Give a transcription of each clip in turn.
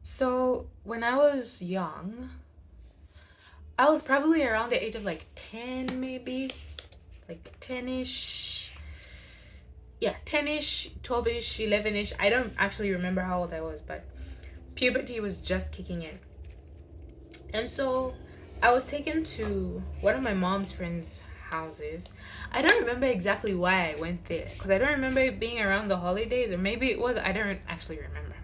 So when I was young, I was probably around the age of like 10, maybe like 10ish. Yeah, 10ish, 12ish, 11ish. I don't actually remember how old I was, but puberty was just kicking in. And so I was taken to one of my mom's friends' houses. I don't remember exactly why I went there because I don't remember it being around the holidays, or maybe it was, I don't actually remember.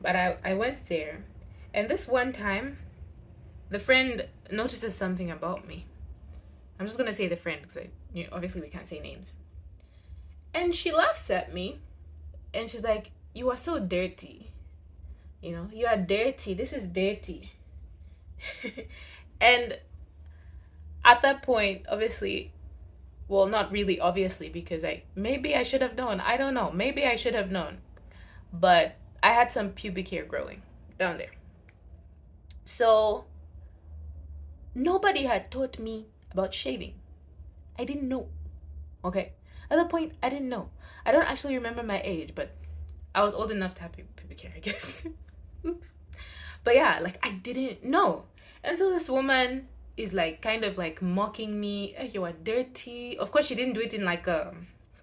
But I went there, and this one time, the friend notices something about me. I'm just gonna say the friend because obviously we can't say names. And she laughs at me, and she's like, "You are so dirty. You are dirty. This is dirty." And at that point, obviously, well, not really obviously, because maybe I should have known. I don't know. Maybe I should have known, but I had some pubic hair growing down there. So nobody had taught me about shaving. I didn't know. Okay. At that point, I didn't know. I don't actually remember my age, but I was old enough to have pubic hair, I guess. Oops. But yeah, like I didn't know. And so this woman is like kind of like mocking me. "Eh, you are dirty." Of course, she didn't do it in like a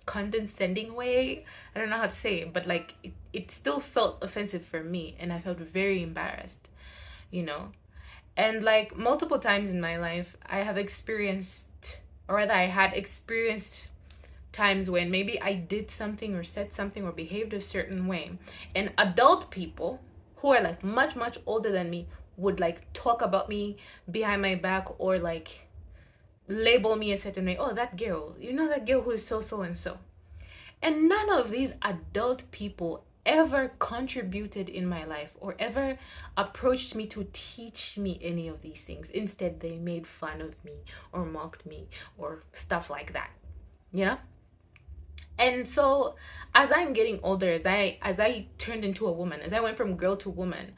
condescending way. I don't know how to say it, but like it still felt offensive for me, and I felt very embarrassed, you know? And like multiple times in my life, I have experienced, or rather, I had experienced times when maybe I did something or said something or behaved a certain way, and adult people who are like much, much older than me would like talk about me behind my back, or like label me a certain way. "Oh, that girl, that girl who is so, so, and so." And none of these adult people ever contributed in my life or ever approached me to teach me any of these things. Instead, they made fun of me or mocked me or stuff like that. You know? And so as I'm getting older, as I turned into a woman, as I went from girl to woman,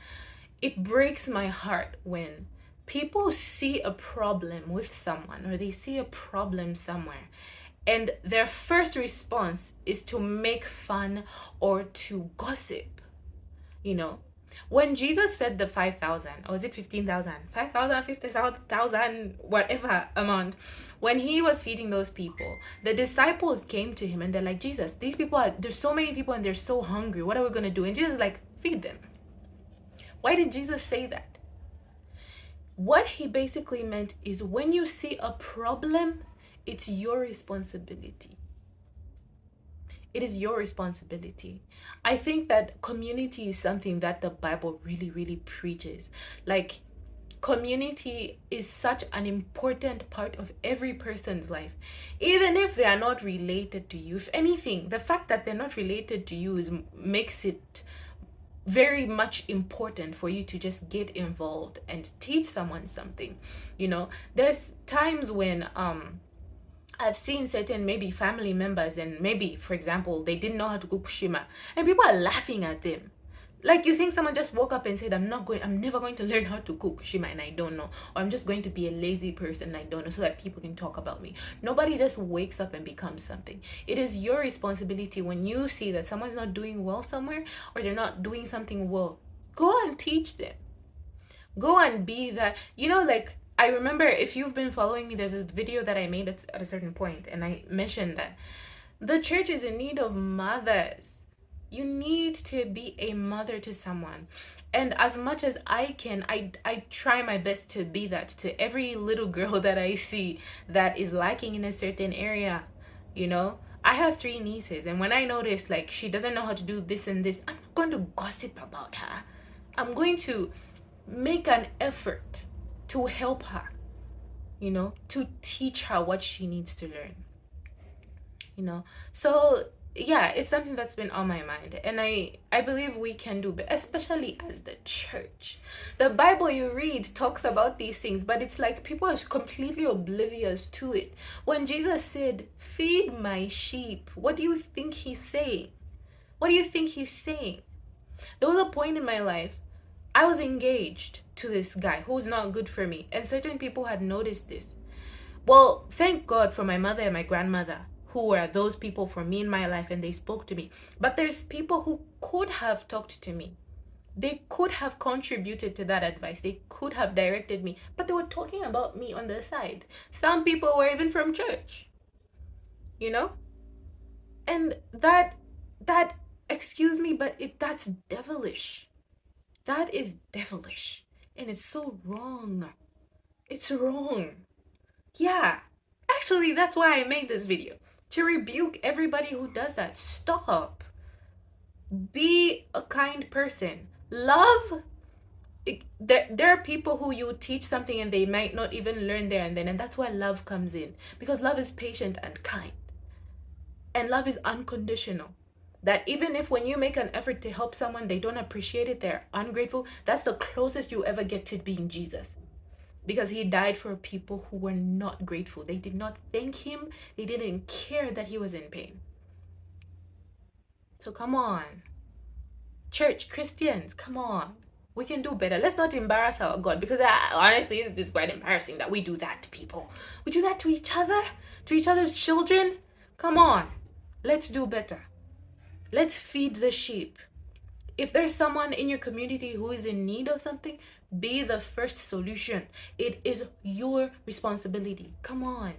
it breaks my heart when people see a problem with someone, or they see a problem somewhere, and their first response is to make fun or to gossip. you know when Jesus fed the 5,000, or was it 15,000, 5,000, 50,000, whatever amount, when he was feeding those people, the disciples came to him and they're like, "Jesus, there's so many people and they're so hungry. What are we going to do?" And Jesus is like, "Feed them." Why did Jesus say that? What he basically meant is, when you see a problem, it's your responsibility. It is your responsibility. I think that community is something that the Bible really, really preaches. Like, community is such an important part of every person's life, even if they are not related to you. If anything, the fact that they're not related to you makes it very much important for you to just get involved and teach someone something. There's times when I've seen certain maybe family members, and maybe, for example, they didn't know how to cook shima, and people are laughing at them. Like, you think someone just woke up and said, I'm never going to learn how to cook shima and I don't know, or I'm just going to be a lazy person and I don't know, so that people can talk about me. Nobody just wakes up and becomes something. It is your responsibility, when you see that someone's not doing well somewhere, or they're not doing something well, go and teach them. Go and be that. Like, I remember, if you've been following me, there's this video that I made at a certain point, and I mentioned that the church is in need of mothers. You need to be a mother to someone. And as much as I can, I try my best to be that to every little girl that I see that is lacking in a certain area. I have 3 nieces, and when I notice like she doesn't know how to do this and this, I'm not going to gossip about her. I'm going to make an effort to help her, to teach her what she needs to learn. So yeah, it's something that's been on my mind, and I believe we can do, but especially as the church. The Bible you read talks about these things, but it's like people are completely oblivious to it. When Jesus said, "Feed my sheep," what do you think he's saying? There was a point in my life, I was engaged to this guy who's not good for me, and certain people had noticed this. Well, thank God for my mother and my grandmother, who were those people for me in my life, and they spoke to me. But there's people who could have talked to me, They could have contributed to that advice. They could have directed me, but they were talking about me on the side. Some people were even from church, you know? And that excuse me, but that's devilish. That is devilish. And it's so wrong. It's wrong. Yeah. Actually, that's why I made this video. To rebuke everybody who does that. Stop. Be a kind person. Love. There are people who you teach something and they might not even learn there and then. And that's why love comes in. Because love is patient and kind. And love is unconditional. That even if when you make an effort to help someone, they don't appreciate it, they're ungrateful, that's the closest you ever get to being Jesus. Because he died for people who were not grateful. They did not thank him. They didn't care that he was in pain. So come on. Church, Christians, come on. We can do better. Let's not embarrass our God, because honestly, it's quite embarrassing that we do that to people. We do that to each other, to each other's children. Come on. Let's do better. Let's feed the sheep. If there's someone in your community who is in need of something, be the first solution. It is your responsibility. Come on.